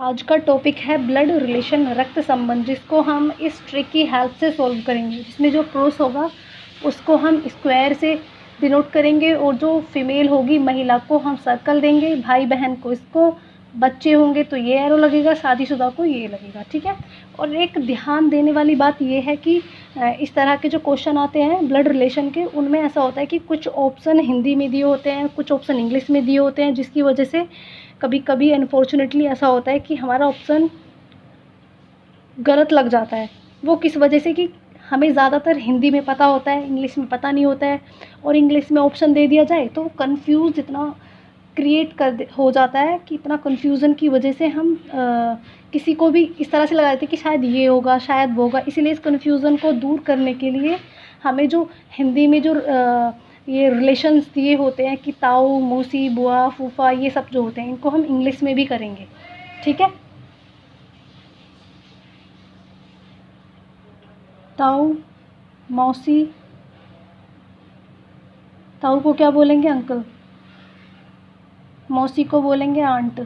आज का टॉपिक है ब्लड रिलेशन, रक्त संबंध, जिसको हम इस ट्रिक की हेल्प से सॉल्व करेंगे। जिसमें जो प्रोस होगा उसको हम स्क्वायर से डिनोट करेंगे और जो फीमेल होगी महिला को हम सर्कल देंगे, भाई बहन को इसको, बच्चे होंगे तो ये एरो लगेगा, शादीशुदा को ये लगेगा। ठीक है। और एक ध्यान देने वाली बात ये है कि इस तरह के जो क्वेश्चन आते हैं ब्लड रिलेशन के, उनमें ऐसा होता है कि कुछ ऑप्शन हिंदी में दिए होते हैं, कुछ ऑप्शन इंग्लिश में दिए होते हैं, जिसकी वजह से कभी कभी अनफॉर्चुनेटली ऐसा होता है कि हमारा ऑप्शन गलत लग जाता है। वो किस वजह से कि हमें ज़्यादातर हिंदी में पता होता है, इंग्लिश में पता नहीं होता है, और इंग्लिश में ऑप्शन दे दिया जाए तो कंफ्यूज इतना क्रिएट हो जाता है कि इतना कन्फ्यूज़न की वजह से हम किसी को भी इस तरह से लगा देते हैं कि शायद ये होगा, शायद वो होगा। इसीलिए इस कन्फ्यूज़न को दूर करने के लिए हमें जो हिंदी में जो ये रिलेशंस दिए होते हैं कि ताऊ, मौसी, बुआ, फूफा, ये सब जो होते हैं, इनको हम इंग्लिश में भी करेंगे। ठीक है। ताऊ, मौसी, ताऊ को क्या बोलेंगे? अंकल। मौसी को बोलेंगे आंट।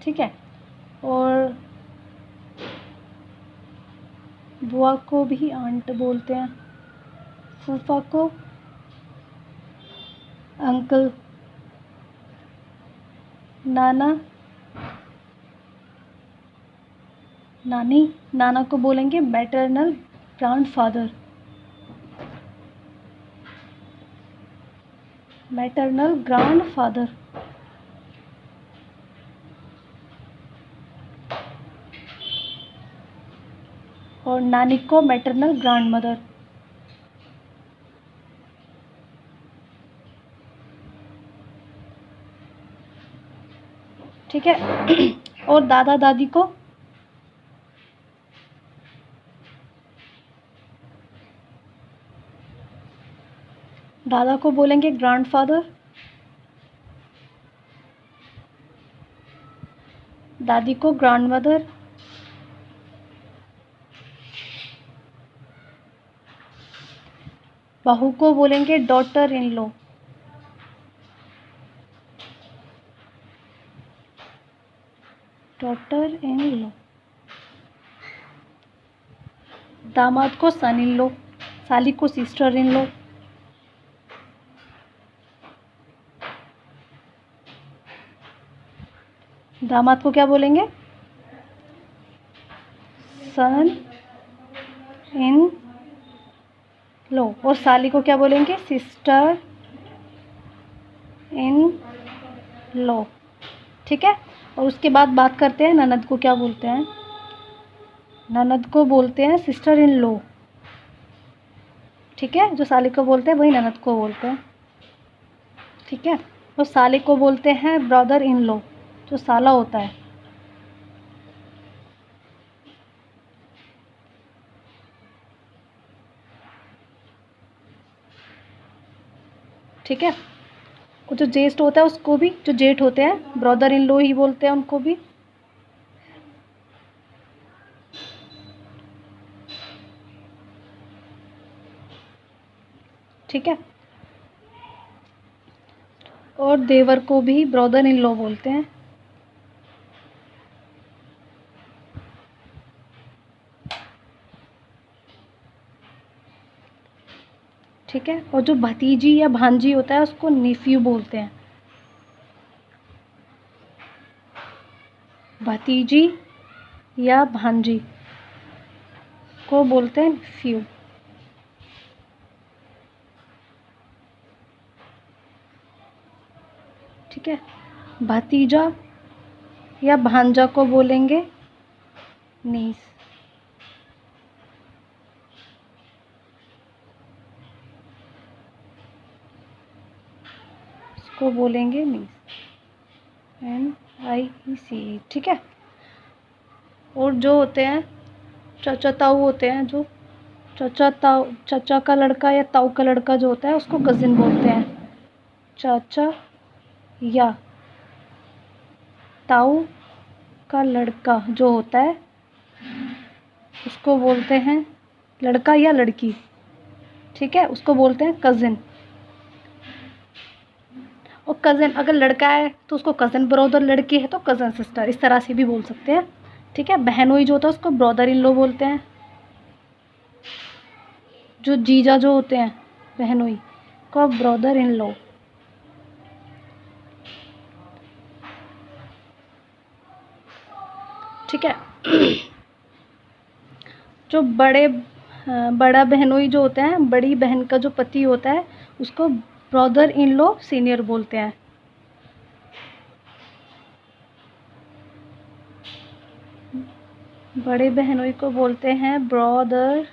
ठीक है। और बुआ को भी आंट बोलते हैं, फूफा को अंकल, नाना, नानी, नाना को बोलेंगे मैटरनल ग्रैंडफादर, मैटरनल ग्रैंडफादर। और नानी को मैटरनल ग्रैंडमदर। ठीक है। और दादा दादी को दादा को बोलेंगे ग्रैंडफादर, दादी को ग्रैंडमदर, बहू को बोलेंगे daughter in law, daughter in law, दामाद को सन इन लॉ, साली को सिस्टर इन लॉ, दामाद को क्या बोलेंगे? सन इन लॉ। और साली को क्या बोलेंगे? Sister in law. ठीक है। और उसके बाद बात करते हैं ननद को क्या बोलते हैं। ननद को बोलते हैं सिस्टर इन लॉ। ठीक है। जो साली को बोलते हैं वही ननद को बोलते हैं। ठीक है। और साले को बोलते हैं ब्रदर इन लॉ, जो साला होता है। ठीक है। और जो जेठ होता है उसको भी, जो जेठ होते हैं ब्रदर इन लॉ ही बोलते हैं उनको भी। ठीक है। और देवर को भी ब्रदर इन लॉ बोलते हैं। ठीक है। और जो भतीजी या भांजी होता है उसको नेफ्यू बोलते हैं। भतीजी या भांजी को बोलते हैं नेफ्यू। ठीक है। भतीजा या भांजा को बोलेंगे नीस। इसको बोलेंगे नीस, NIECE। ठीक है। और जो होते हैं चाचा ताऊ होते हैं, जो चाचा का लड़का या ताऊ का लड़का जो होता है उसको कज़िन बोलते हैं। चाचा या ताऊ का लड़का जो होता है उसको बोलते हैं, लड़का या लड़की, ठीक है, उसको बोलते हैं कज़िन। और कज़न अगर लड़का है तो उसको कज़न ब्रदर, लड़की है तो कज़न सिस्टर, इस तरह से भी बोल सकते हैं। ठीक है, बहनोई जो होता है उसको ब्रदर इन लॉ बोलते हैं। जो जीजा जो होते हैं बहनोई को ब्रदर इन लॉ। ठीक है। जो बड़ा बहनोई जो होता है, बड़ी बहन का जो पति होता है उसको ब्रदर इन लॉ सीनियर बोलते हैं। बड़े बहनोई को बोलते हैं ब्रदर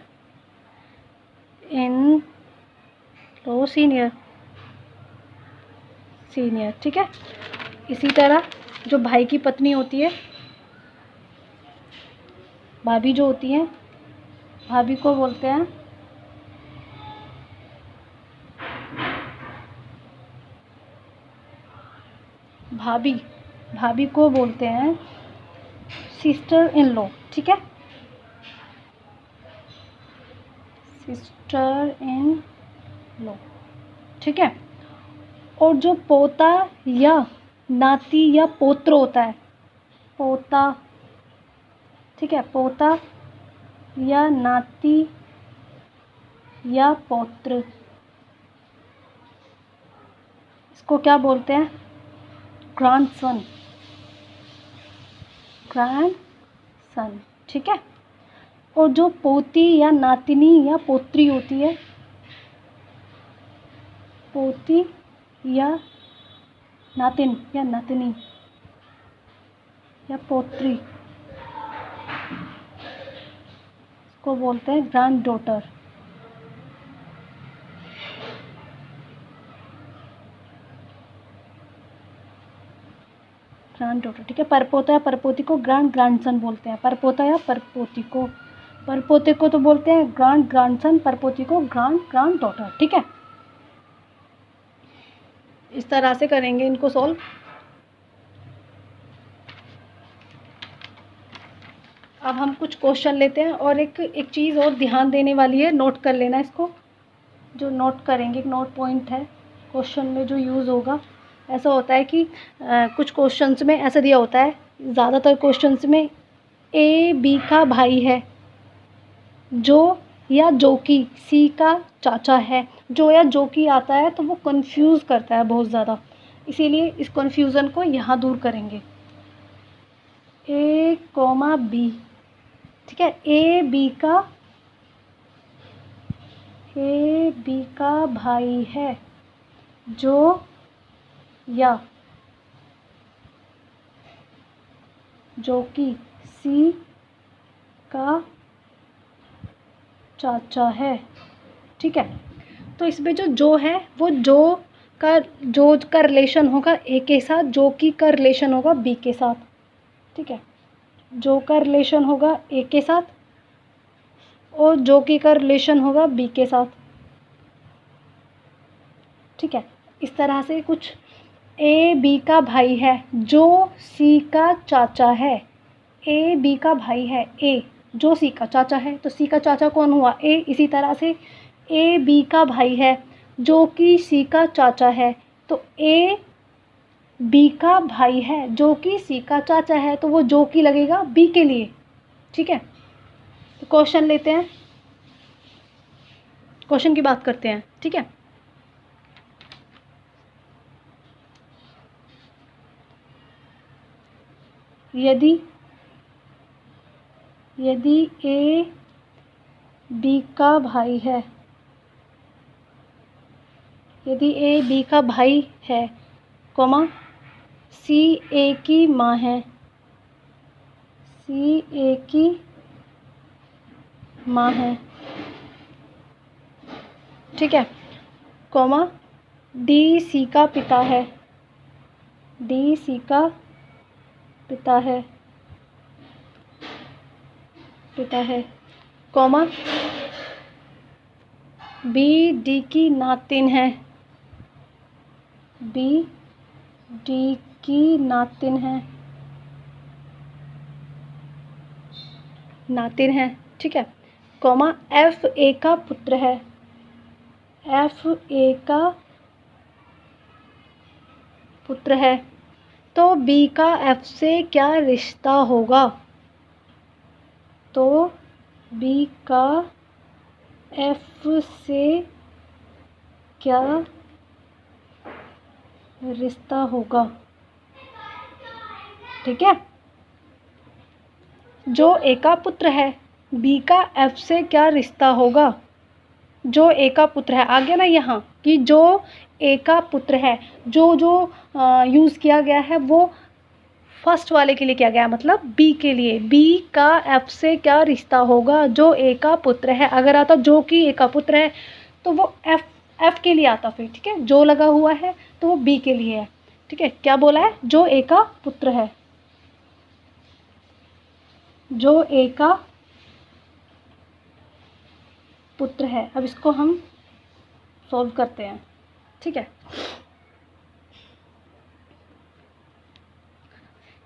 इन लॉ सीनियर। ठीक है। इसी तरह जो भाई की पत्नी होती है, भाभी जो होती है, भाभी को बोलते हैं भाभी को बोलते हैं सिस्टर इन लॉ। ठीक है, सिस्टर इन लॉ। ठीक है। और जो पोता या नाती या पोत्र होता है, पोता, ठीक है, पोता या नाती या पौत्र, इसको क्या बोलते हैं? ग्रैंडसन। ठीक है। और जो पोती या नातिनी या पोत्री होती है, पोती या नातिन या नातिनी या पोत्री, इसको बोलते हैं ग्रैंड डॉटर। Grand daughter. ठीक है। परपोता या परपोती को ग्रैंडसन बोलते हैं। परपोता या परपोती को, परपोते को तो बोलते हैं ग्रैंडसन, परपोती को ग्रैंड डॉटर। ठीक है। इस तरह से करेंगे इनको सॉल्व। अब हम कुछ क्वेश्चन लेते हैं, और एक चीज़ और ध्यान देने वाली है, नोट कर लेना इसको। जो नोट करेंगे, एक नोट पॉइंट है क्वेश्चन में जो यूज़ होगा। ऐसा होता है कि कुछ क्वेश्चंस में ऐसा दिया होता है, ज़्यादातर क्वेश्चंस में ए बी का भाई है, जो या जो कि सी का चाचा है। जो या जो कि आता है तो वो कंफ्यूज करता है बहुत ज़्यादा, इसीलिए इस कंफ्यूजन को यहाँ दूर करेंगे। ए कॉमा बी, ठीक है, ए बी का भाई है, जो या जो कि सी का चाचा है। ठीक है। तो इसमें जो है वो जो का रिलेशन होगा ए के साथ, जो कि का रिलेशन होगा बी के साथ। ठीक है। जो का रिलेशन होगा ए के साथ और जो कि का रिलेशन होगा बी के साथ। ठीक है। इस तरह से कुछ ए बी का भाई है, जो सी का चाचा है। ए बी का भाई है, ए जो सी का चाचा है, तो सी का चाचा कौन हुआ? ए। इसी तरह से ए बी का भाई है जो कि सी का चाचा है, तो ए बी का भाई है जो कि सी का चाचा है, तो वो जो कि लगेगा बी के लिए। ठीक है। तो क्वेश्चन लेते हैं, क्वेश्चन की बात करते हैं। ठीक है। यदि ए बी का भाई है, यदि ए बी का भाई है, कॉमा सी ए की माँ है, सी ए की माँ है। ठीक है। कॉमा डी सी का पिता है, डी सी का पिता है, कॉमा बी डी की नातिन है, बी डी की नातिन है। ठीक है। कॉमा एफ ए का पुत्र है, एफ ए का पुत्र है, तो बी का एफ से क्या रिश्ता होगा? तो बी का एफ से क्या रिश्ता होगा? ठीक है, जो ए का पुत्र है, बी का एफ से क्या रिश्ता होगा? जो ए का पुत्र है, आ गया ना यहाँ कि जो ए का पुत्र है, जो जो यूज़ किया गया है वो फर्स्ट वाले के लिए किया गया है, मतलब बी के लिए। बी का एफ से क्या रिश्ता होगा? जो ए का पुत्र है। अगर आता जो कि ए का पुत्र है तो वो एफ के लिए आता फिर, ठीक है। जो लगा हुआ है तो वो बी के लिए है, ठीक है। क्या बोला है? जो ए का पुत्र है, जो ए का पुत्र है। अब इसको हम सॉल्व करते हैं, ठीक है।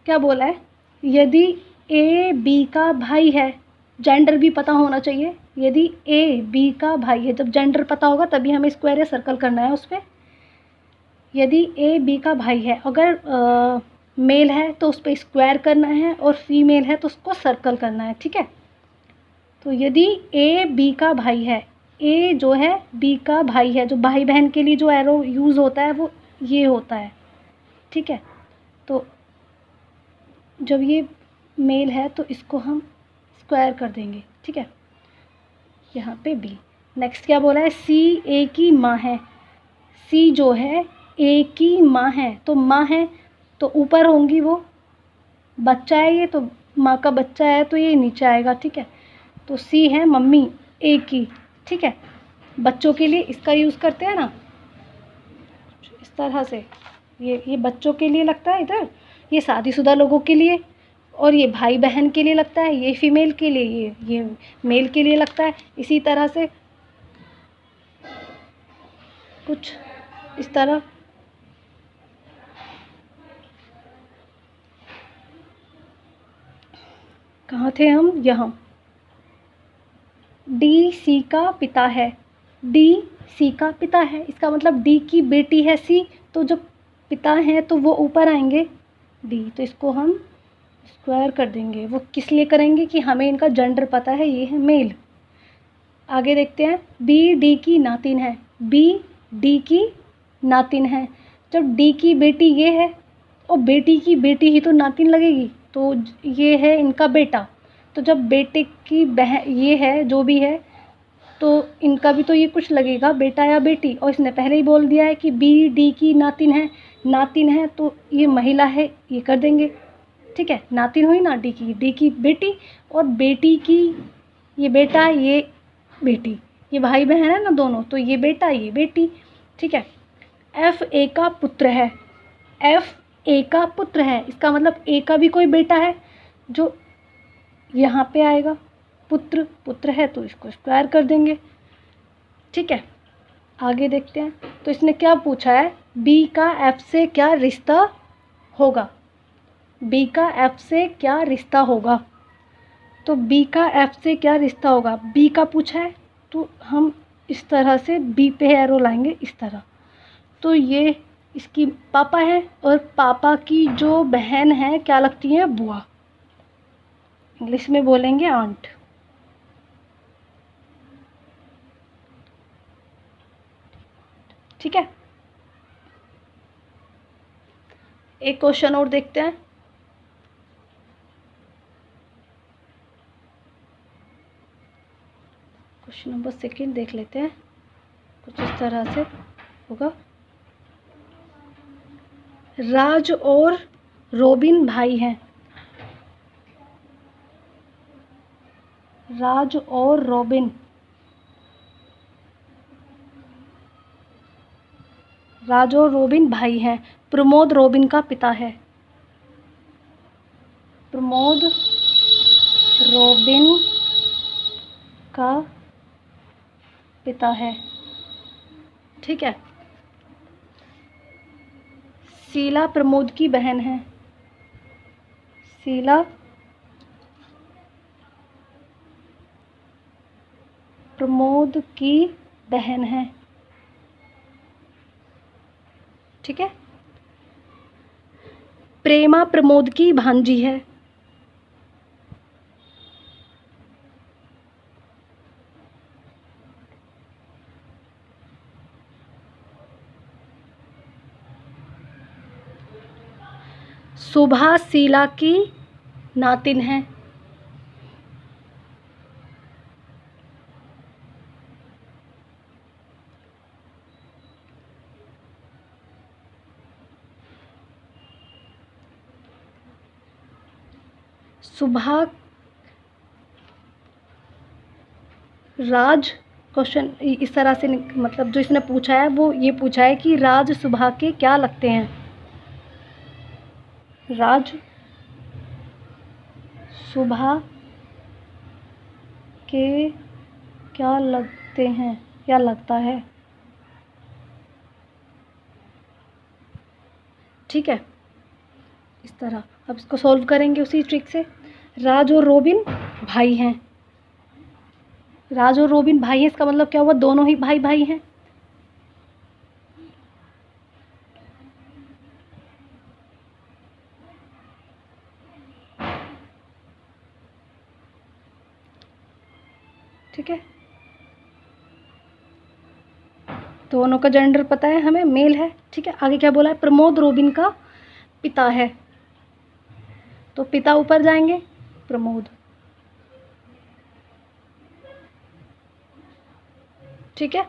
क्या बोला है? यदि ए बी का भाई है, जेंडर भी पता होना चाहिए। यदि ए बी का भाई है, जब जेंडर पता होगा तभी हमें स्क्वायर या सर्कल करना है उस पर। यदि ए बी का भाई है, अगर मेल है तो उस पर स्क्वायर करना है और फीमेल है तो उसको सर्कल करना है, ठीक है। तो यदि ए बी का भाई है, ए जो है बी का भाई है, जो भाई बहन के लिए जो एरो यूज़ होता है वो ये होता है, ठीक है। तो जब ये मेल है तो इसको हम स्क्वायर कर देंगे, ठीक है। यहाँ पे बी। नेक्स्ट क्या बोला है? सी ए की माँ है। सी जो है ए की माँ है, तो माँ है तो ऊपर होंगी वो, बच्चा है ये तो माँ का बच्चा है तो ये नीचे आएगा, ठीक है। तो सी है मम्मी ए की, ठीक है। बच्चों के लिए इसका यूज़ करते हैं ना इस तरह से, ये बच्चों के लिए लगता है इधर, ये शादीशुदा लोगों के लिए, और ये भाई बहन के लिए लगता है, ये फीमेल के लिए, ये मेल के लिए लगता है। इसी तरह से कुछ इस तरह। कहाँ थे हम? यहाँ। डी सी का पिता है। डी सी का पिता है, इसका मतलब डी की बेटी है सी, तो जो पिता हैं तो वो ऊपर आएंगे डी, तो इसको हम स्क्वायर कर देंगे। वो किस लिए करेंगे कि हमें इनका जेंडर पता है, ये है मेल। आगे देखते हैं। बी डी की नातिन है। बी डी की नातिन है। जब डी की बेटी ये है और बेटी की बेटी ही तो नातिन लगेगी, तो ये है इनका बेटा। तो जब बेटे की बहन ये है जो भी है तो इनका भी तो ये कुछ लगेगा, बेटा या बेटी। और इसने पहले ही बोल दिया है कि बी डी की नातिन है। नातिन है तो ये महिला है, ये कर देंगे, ठीक है। नातिन हुई ना डी की बेटी, और बेटी की ये बेटा ये बेटी, ये भाई बहन है ना दोनों, तो ये बेटा ये बेटी, ठीक है। एफ ए का पुत्र है। एफ ए का पुत्र है, इसका मतलब ए का भी कोई बेटा है जो यहाँ पे आएगा। पुत्र है तो इसको स्क्वायर कर देंगे, ठीक है। आगे देखते हैं। तो इसने क्या पूछा है? बी का एफ से क्या रिश्ता होगा? बी का एफ से क्या रिश्ता होगा? तो बी का एफ से क्या रिश्ता होगा? बी का पूछा है तो हम इस तरह से बी पे एरो लाएंगे इस तरह। तो ये इसकी पापा है, और पापा की जो बहन है क्या लगती है? बुआ। इंग्लिश में बोलेंगे आंट, ठीक है। एक क्वेश्चन और देखते हैं। क्वेश्चन नंबर 2 देख लेते हैं। कुछ इस तरह से होगा। राज और रोबिन भाई हैं। राज और रोबिन, राज और रोबिन भाई हैं। प्रमोद रोबिन का पिता है। प्रमोद रोबिन का पिता है, ठीक है। शीला प्रमोद की बहन है। शीला प्रमोद की बहन है, ठीक है। प्रेमा प्रमोद की भांजी है। सुभा शीला की नातिन है। सुभा राज क्वेश्चन इस तरह से मतलब जो इसने पूछा है वो ये पूछा है कि राज सुभा के क्या लगते हैं। राज सुभा के क्या लगते हैं, क्या लगता है। ठीक है, इस तरह अब इसको सॉल्व करेंगे उसी ट्रिक से। राज और रोबिन भाई हैं। राज और रोबिन भाई हैं, इसका मतलब क्या हुआ, दोनों ही भाई भाई हैं। ठीक है, दोनों का जेंडर पता है हमें, मेल है। ठीक है, आगे क्या बोला है, प्रमोद रोबिन का पिता है, तो पिता ऊपर जाएंगे, प्रमोद। ठीक है,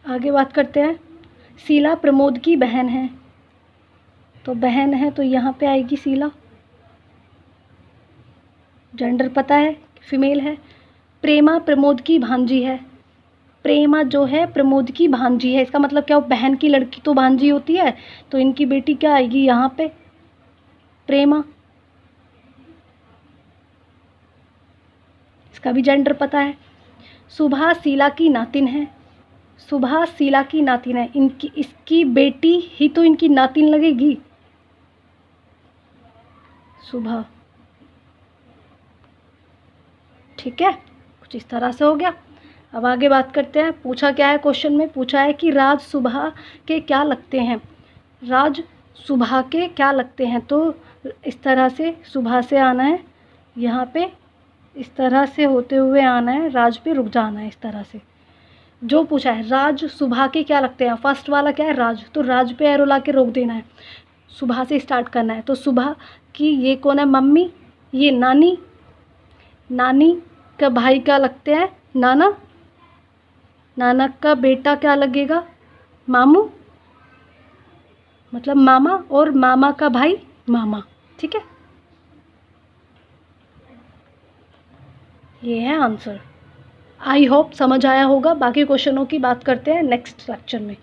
आगे बात करते हैं। शीला प्रमोद की बहन है, तो बहन है तो यहाँ पे आएगी शीला, जेंडर पता है, फीमेल है। प्रेमा प्रमोद की भांजी है, प्रेमा जो है प्रमोद की भांजी है, इसका मतलब क्या, बहन की लड़की तो भांजी होती है, तो इनकी बेटी क्या आएगी यहाँ पे, प्रेमा। इसका भी जेंडर पता है। सुभा शीला की नातिन है, सुभा शीला की नातिन है, इनकी इसकी बेटी ही तो इनकी नातिन लगेगी, सुभा। ठीक है, कुछ इस तरह से हो गया। अब आगे बात करते हैं, पूछा क्या है क्वेश्चन में, पूछा है कि राज सुभा के क्या लगते हैं। राज सुभा के क्या लगते हैं, तो इस तरह से सुभा से आना है यहाँ पे, इस तरह से होते हुए आना है, राज पे रुक जाना है, इस तरह से। जो पूछा है राज सुभा के क्या लगते हैं, फर्स्ट वाला क्या है राज, तो राज पे एरो ला के रोक देना है, सुबह से स्टार्ट करना है। तो सुबह की ये कौन है, मम्मी, ये नानी, नानी का भाई क्या लगते हैं, नाना, नाना का बेटा क्या लगेगा, मामू, मतलब मामा, और मामा का भाई मामा। ठीक है, ये है आंसर। आई होप समझ आया होगा। बाकी क्वेश्चनों की बात करते हैं नेक्स्ट लेक्चर में।